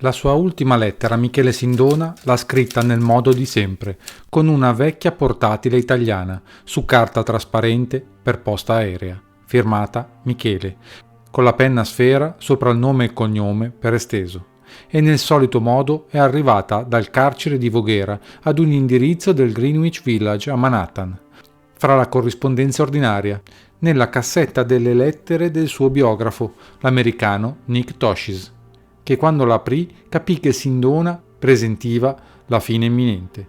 La sua ultima lettera a Michele Sindona l'ha scritta nel modo di sempre, con una vecchia portatile italiana, su carta trasparente per posta aerea, firmata Michele, con la penna a sfera sopra il nome e cognome per esteso. E nel solito modo è arrivata dal carcere di Voghera ad un indirizzo del Greenwich Village a Manhattan, fra la corrispondenza ordinaria, nella cassetta delle lettere del suo biografo, l'americano Nick Tosches, che quando la aprì capì che Sindona presentiva la fine imminente.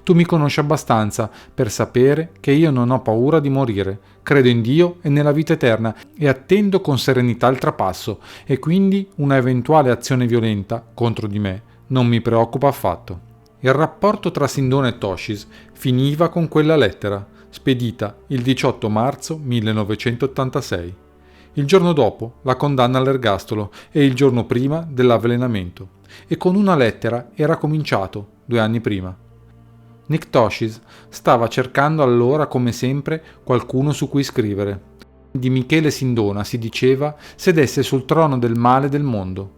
Tu mi conosci abbastanza per sapere che io non ho paura di morire, credo in Dio e nella vita eterna e attendo con serenità il trapasso, e quindi una eventuale azione violenta contro di me non mi preoccupa affatto. Il rapporto tra Sindona e Tosches finiva con quella lettera, spedita il 18 marzo 1986. Il giorno dopo la condanna all'ergastolo e il giorno prima dell'avvelenamento, e con una lettera era cominciato 2 anni prima. Nick Tosches stava cercando allora, come sempre, qualcuno su cui scrivere. Di Michele Sindona, si diceva, sedesse sul trono del male del mondo.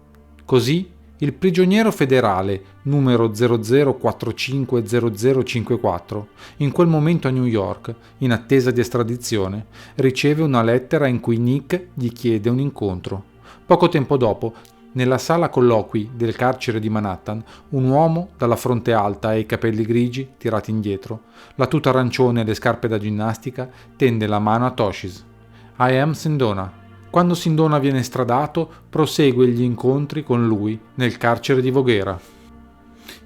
Così il prigioniero federale numero 00450054, in quel momento a New York, in attesa di estradizione, riceve una lettera in cui Nick gli chiede un incontro. Poco tempo dopo, nella sala colloqui del carcere di Manhattan, un uomo dalla fronte alta e i capelli grigi tirati indietro, la tuta arancione e le scarpe da ginnastica, tende la mano a Tosches. I am Sindona. Quando Sindona viene estradato, prosegue gli incontri con lui nel carcere di Voghera.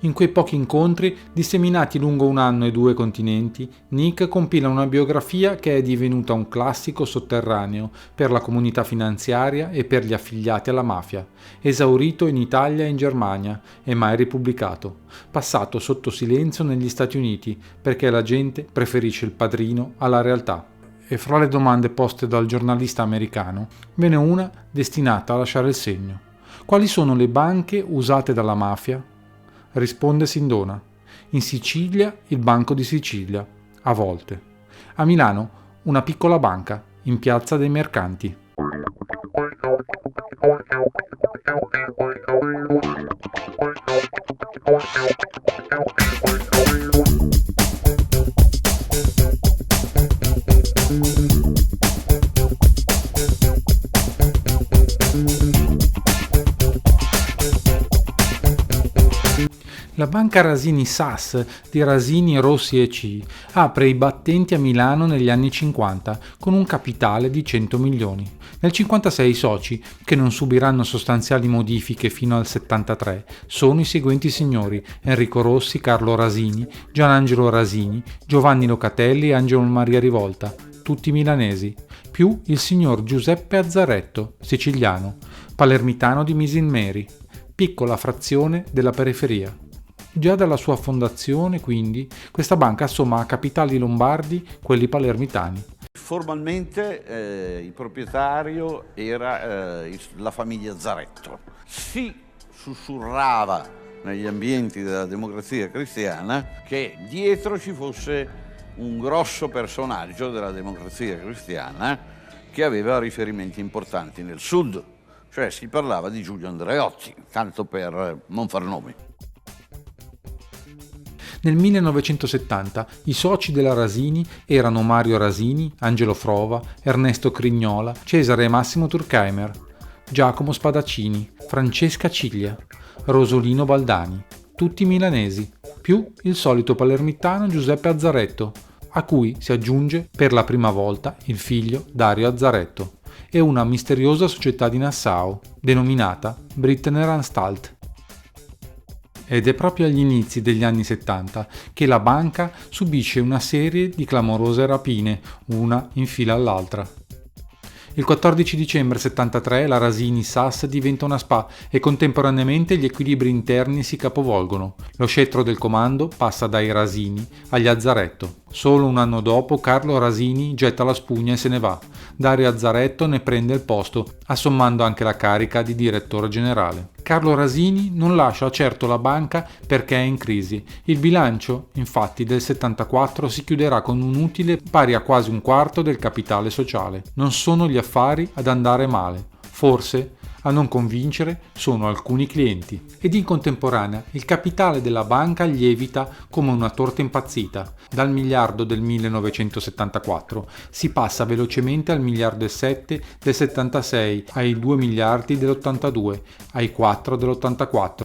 In quei pochi incontri, disseminati lungo 1 anno e 2 continenti, Nick compila una biografia che è divenuta un classico sotterraneo per la comunità finanziaria e per gli affiliati alla mafia, esaurito in Italia e in Germania e mai ripubblicato, passato sotto silenzio negli Stati Uniti perché la gente preferisce il padrino alla realtà. E fra le domande poste dal giornalista americano, ve n'è una destinata a lasciare il segno. Quali sono le banche usate dalla mafia? Risponde Sindona. In Sicilia il Banco di Sicilia, a volte. A Milano una piccola banca, in Piazza dei Mercanti. La banca Rasini SAS di Rasini, Rossi e C apre i battenti a Milano negli anni 50 con un capitale di 100 milioni. Nel 56 i soci, che non subiranno sostanziali modifiche fino al 73, sono i seguenti signori: Enrico Rossi, Carlo Rasini, Gianangelo Rasini, Giovanni Locatelli e Angelo Maria Rivolta, tutti milanesi, più il signor Giuseppe Azzaretto, siciliano, palermitano di Misinmeri, piccola frazione della periferia. Già dalla sua fondazione, quindi, questa banca assomma a capitali lombardi quelli palermitani. Formalmente il proprietario era la famiglia Zaretto. Si sussurrava negli ambienti della Democrazia Cristiana che dietro ci fosse un grosso personaggio della Democrazia Cristiana che aveva riferimenti importanti nel sud, cioè si parlava di Giulio Andreotti, tanto per non far nomi. Nel 1970 i soci della Rasini erano Mario Rasini, Angelo Frova, Ernesto Crignola, Cesare e Massimo Turkheimer, Giacomo Spadaccini, Francesca Ciglia, Rosolino Baldani, tutti milanesi, più il solito palermitano Giuseppe Azzaretto, a cui si aggiunge per la prima volta il figlio Dario Azzaretto, e una misteriosa società di Nassau, denominata Brittener Anstalt. Ed è proprio agli inizi degli anni 70 che la banca subisce una serie di clamorose rapine, una in fila all'altra. Il 14 dicembre 73 la Rasini SAS diventa una SpA e contemporaneamente gli equilibri interni si capovolgono. Lo scettro del comando passa dai Rasini agli Azzaretto. Solo 1 anno dopo Carlo Rasini getta la spugna e se ne va. Dario Azzaretto ne prende il posto, assommando anche la carica di direttore generale. Carlo Rasini non lascia certo la banca perché è in crisi. Il bilancio, infatti, del 74 si chiuderà con un utile pari a quasi 1/4 del capitale sociale. Non sono gli affari ad andare male. Forse A non convincere sono alcuni clienti. Ed in contemporanea il capitale della banca lievita come una torta impazzita. Dal miliardo del 1974 si passa velocemente al miliardo e 7 del 76, ai 2 miliardi dell'82, ai 4 dell'84.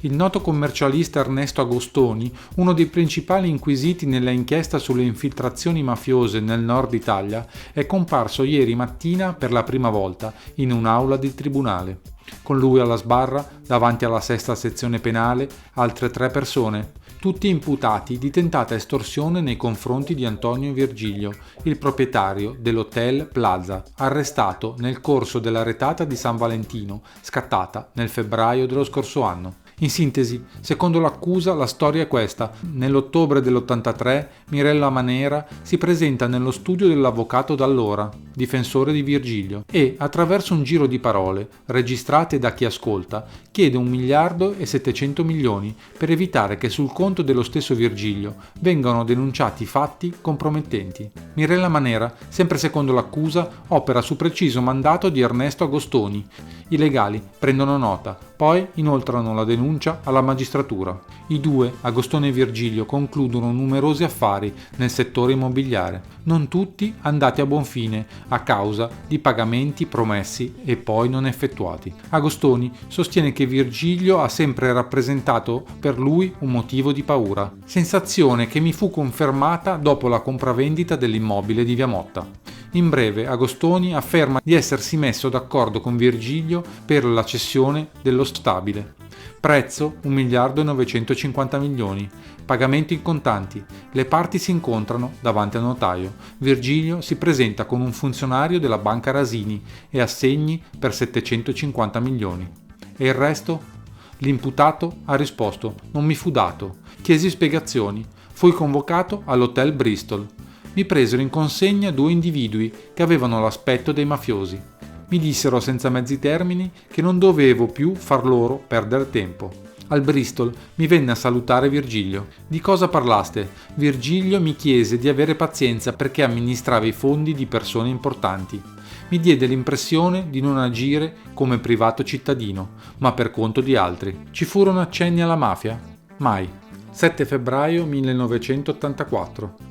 Il noto commercialista Ernesto Agostoni, uno dei principali inquisiti nella inchiesta sulle infiltrazioni mafiose nel nord Italia, è comparso ieri mattina per la prima volta in un'aula di tribunale. Con lui alla sbarra, davanti alla sesta sezione penale, altre 3 persone, tutti imputati di tentata estorsione nei confronti di Antonio Virgilio, il proprietario dell'Hotel Plaza, arrestato nel corso della retata di San Valentino, scattata nel febbraio dello scorso anno. In sintesi, secondo l'accusa, la storia è questa. Nell'ottobre dell'83 Mirella Manera si presenta nello studio dell'avvocato D'Allora, difensore di Virgilio, e, attraverso un giro di parole, registrate da chi ascolta, chiede 1 miliardo e 700 milioni per evitare che sul conto dello stesso Virgilio vengano denunciati fatti compromettenti. Mirella Manera, sempre secondo l'accusa, opera su preciso mandato di Ernesto Agostoni. I legali prendono nota, poi inoltrano la denuncia alla magistratura. I due, Agostoni e Virgilio, concludono numerosi affari nel settore immobiliare, non tutti andati a buon fine a causa di pagamenti promessi e poi non effettuati. Agostoni sostiene che Virgilio ha sempre rappresentato per lui un motivo di paura, sensazione che mi fu confermata dopo la compravendita dell'immobile di Via Motta. In breve, Agostoni afferma di essersi messo d'accordo con Virgilio per la cessione dello stabile. Prezzo 1 miliardo e 950 milioni. Pagamento in contanti. Le parti si incontrano davanti al notaio. Virgilio si presenta con un funzionario della Banca Rasini e assegni per 750 milioni. E il resto? L'imputato ha risposto: non mi fu dato. Chiesi spiegazioni. Fui convocato all'Hotel Bristol. Mi presero in consegna 2 individui che avevano l'aspetto dei mafiosi. Mi dissero senza mezzi termini che non dovevo più far loro perdere tempo. Al Bristol mi venne a salutare Virgilio. Di cosa parlaste? Virgilio mi chiese di avere pazienza perché amministrava i fondi di persone importanti. Mi diede l'impressione di non agire come privato cittadino, ma per conto di altri. Ci furono accenni alla mafia? Mai. 7 febbraio 1984.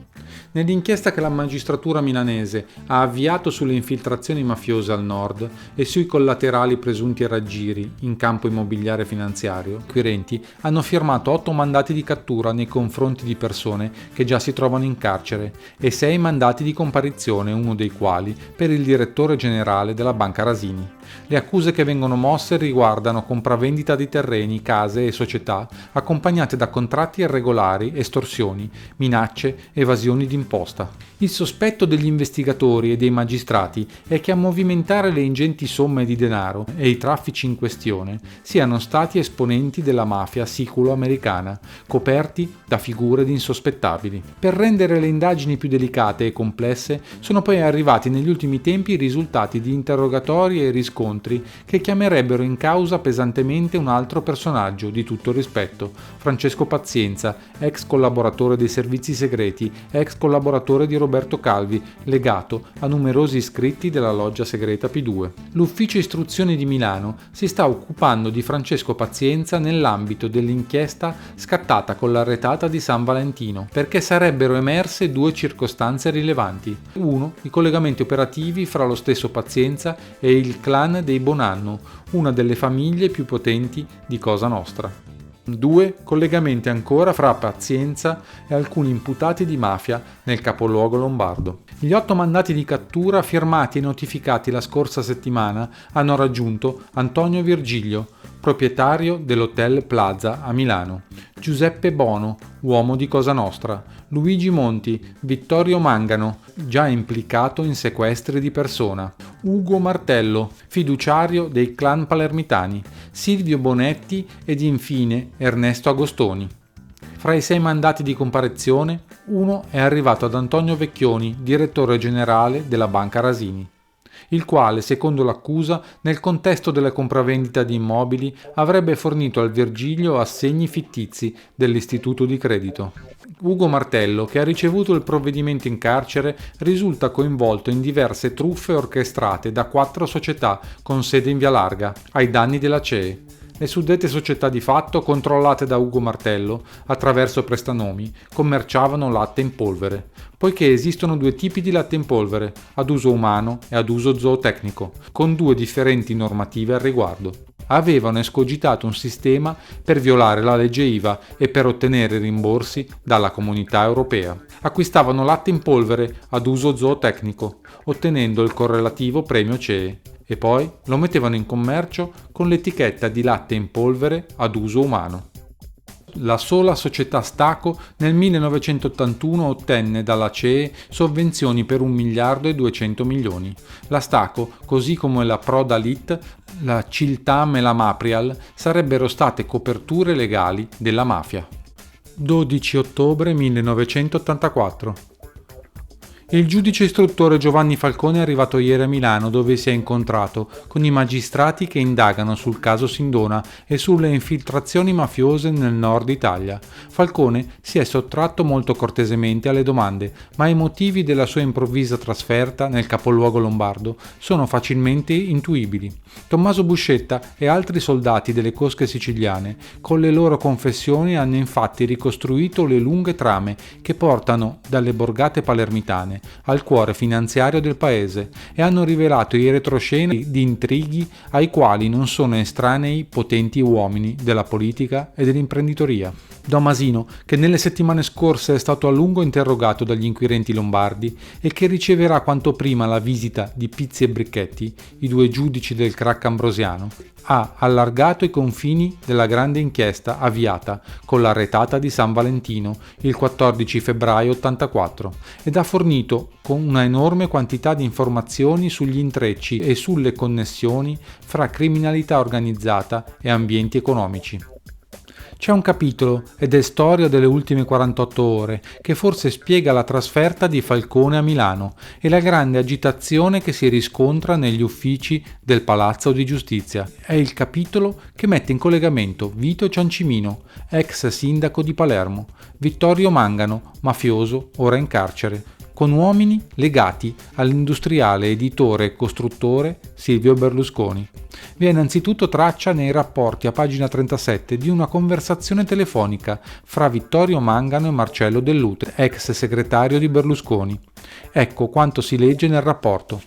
Nell'inchiesta che la magistratura milanese ha avviato sulle infiltrazioni mafiose al nord e sui collaterali presunti raggiri in campo immobiliare finanziario, i inquirenti hanno firmato 8 mandati di cattura nei confronti di persone che già si trovano in carcere e 6 mandati di comparizione, uno dei quali per il direttore generale della Banca Rasini. Le accuse che vengono mosse riguardano compravendita di terreni, case e società accompagnate da contratti irregolari, estorsioni, minacce, evasioni d'imposta. Il sospetto degli investigatori e dei magistrati è che a movimentare le ingenti somme di denaro e i traffici in questione siano stati esponenti della mafia siculo-americana, coperti da figure di insospettabili. Per rendere le indagini più delicate e complesse sono poi arrivati negli ultimi tempi i risultati di interrogatori e riscontri che chiamerebbero in causa pesantemente un altro personaggio di tutto rispetto, Francesco Pazienza, ex collaboratore dei servizi segreti, ex collaboratore di Roberto Calvi, legato a numerosi iscritti della loggia segreta P2. L'ufficio istruzione di Milano si sta occupando di Francesco Pazienza nell'ambito dell'inchiesta scattata con la retata di San Valentino, perché sarebbero emerse 2 circostanze rilevanti. 1. I collegamenti operativi fra lo stesso Pazienza e il clan dei Bonanno, una delle famiglie più potenti di Cosa Nostra. 2. Collegamenti ancora fra Pazienza e alcuni imputati di mafia nel capoluogo lombardo. Gli 8 mandati di cattura firmati e notificati la scorsa settimana hanno raggiunto Antonio Virgilio, proprietario dell'Hotel Plaza a Milano, Giuseppe Bono, uomo di Cosa Nostra, Luigi Monti, Vittorio Mangano, già implicato in sequestri di persona, Ugo Martello, fiduciario dei clan palermitani, Silvio Bonetti ed infine Ernesto Agostoni. Fra i 6 mandati di comparizione, uno è arrivato ad Antonio Vecchioni, direttore generale della Banca Rasini, il quale, secondo l'accusa, nel contesto della compravendita di immobili avrebbe fornito al Virgilio assegni fittizi dell'istituto di credito. Ugo Martello, che ha ricevuto il provvedimento in carcere, risulta coinvolto in diverse truffe orchestrate da 4 società con sede in Via Larga, ai danni della CEE. Le suddette società di fatto, controllate da Ugo Martello attraverso prestanomi, commerciavano latte in polvere, poiché esistono 2 tipi di latte in polvere, ad uso umano e ad uso zootecnico, con 2 differenti normative al riguardo. Avevano escogitato un sistema per violare la legge IVA e per ottenere rimborsi dalla Comunità Europea. Acquistavano latte in polvere ad uso zootecnico, ottenendo il correlativo premio CEE, e poi lo mettevano in commercio con l'etichetta di latte in polvere ad uso umano. La sola società Staco nel 1981 ottenne dalla CEE sovvenzioni per 1 miliardo e 200 milioni. La Staco, così come la Prodalit, la Ciltam e la Maprial, sarebbero state coperture legali della mafia. 12 ottobre 1984. Il giudice istruttore Giovanni Falcone è arrivato ieri a Milano, dove si è incontrato con i magistrati che indagano sul caso Sindona e sulle infiltrazioni mafiose nel nord Italia. Falcone si è sottratto molto cortesemente alle domande, ma i motivi della sua improvvisa trasferta nel capoluogo lombardo sono facilmente intuibili. Tommaso Buscetta e altri soldati delle cosche siciliane, con le loro confessioni, hanno infatti ricostruito le lunghe trame che portano dalle borgate palermitane al cuore finanziario del paese e hanno rivelato i retroscena di intrighi ai quali non sono estranei potenti uomini della politica e dell'imprenditoria. Damasino, che nelle settimane scorse è stato a lungo interrogato dagli inquirenti lombardi e che riceverà quanto prima la visita di Pizzi e Bricchetti, i 2 giudici del crack ambrosiano, ha allargato i confini della grande inchiesta avviata con la retata di San Valentino il 14 febbraio 84 ed ha fornito con una enorme quantità di informazioni sugli intrecci e sulle connessioni fra criminalità organizzata e ambienti economici. C'è un capitolo, ed è storia delle ultime 48 ore, che forse spiega la trasferta di Falcone a Milano e la grande agitazione che si riscontra negli uffici del Palazzo di Giustizia. È il capitolo che mette in collegamento Vito Ciancimino, ex sindaco di Palermo, Vittorio Mangano, mafioso, ora in carcere, con uomini legati all'industriale editore e costruttore Silvio Berlusconi. Vi è innanzitutto traccia nei rapporti a pagina 37 di una conversazione telefonica fra Vittorio Mangano e Marcello Dell'Utri, ex segretario di Berlusconi. Ecco quanto si legge nel rapporto.